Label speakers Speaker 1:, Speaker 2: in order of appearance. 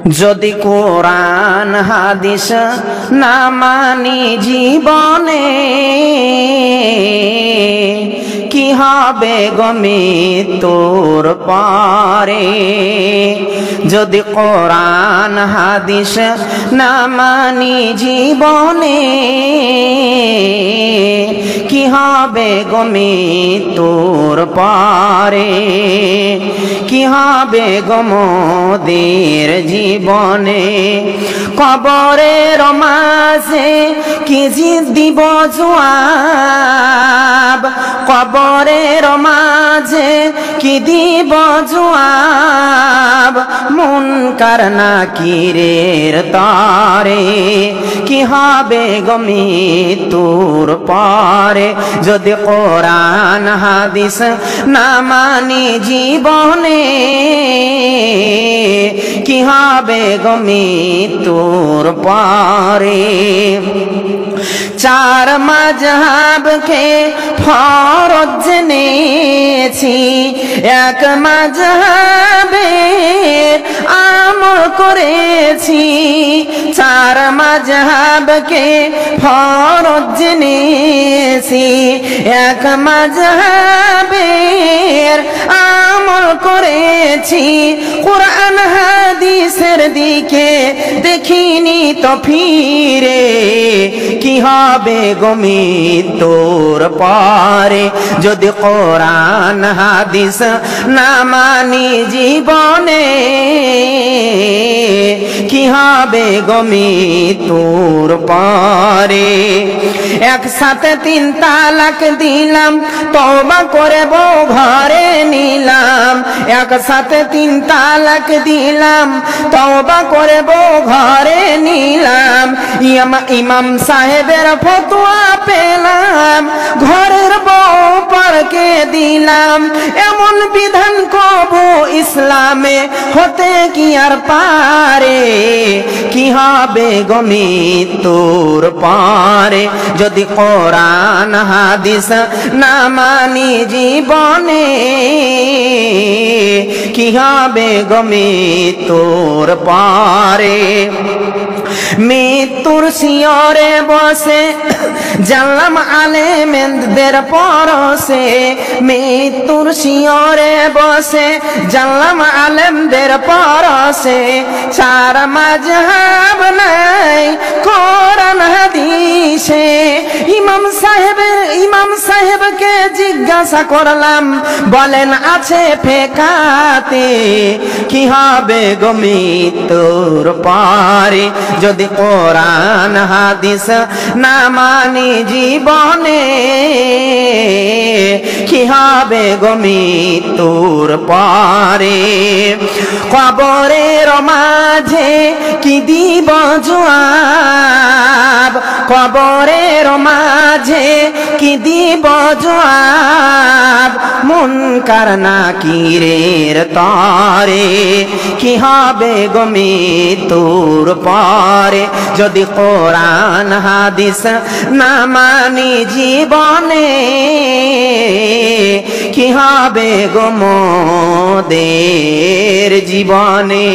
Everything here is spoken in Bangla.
Speaker 1: যদি কোরআন হাদিস না মানি জীবনে কি হবে গো মৃত্যুর পরে। যদি কোরআন হাদিস না মানি জীবনে কি হবে গো মৃত্যুর পরে। কি হবে গো মোদের জীবনে। কবরের মাঝে কি দিব জবাব। কবরের মাঝে কি দিব জবাব। মুনকার নাকিরের তরে কি হবে গো মৃত্যুর পরে। যদি কোরআন হাদিস না মানি জীবনে কি হবে গো মৃত্যুর পরে। চার মাযহাবকে ফরজ জেনেছি এক মাযহাবের আমল করেছি। চার মাযহাবকে ফরজ জেনেছি এক মাযহাবের আমল করেছি। কোরআন হাদিসের দিকে দেখিনি তো ফিরে কি হবে গো মৃত্যুর পরে। যদি কোরআন হাদিস না মানি জীবনে কি হবে গো মৃত্যুর পরে। একসাথে 3 তালাক দিলাম তওবা করে বউ ঘরে নিলাম। একসাথে 3 তালাক দিলাম তওবা করে বউ ঘরে নিলাম। ইমাম সাহেবের ফতোয়া পেলাম ঘরের বউ পারকে দিলাম। এমন বিধান কবু ইসলামে হতে কি আর পারে। কি হবে গো মৃত্যুর পরে। যদি কোরআন হাদিস না মানি জীবনে কি হবে গো মৃত্যুর পরে। মৃত্যুর শিয়রে বসে জানলাম আলেমদের পরশে। মৃত্যুর শিয়রে বসে জানলাম আলেমদের পরশে। চার মাযহাব নাই কোরআন হাদিসে। ইমাম সাহেবকে জিজ্ঞাসা করলাম বলেন আছে ফেকাতে কি হবে গো মৃত্যুর পরে। যদি কোরআন হাদিস না মানি জীবনে কি হবে গো মৃত্যুর পরে। কবরের মাঝে কি দিব জবাব। কবরের মাঝে কি দিব জবাব। মুনকার নাকিরের তরে কি হবে গো মৃত্যুর পরে। যদি কোরআন হাদিস না মানি জীবনে কি হবে গো মোদের জীবনে।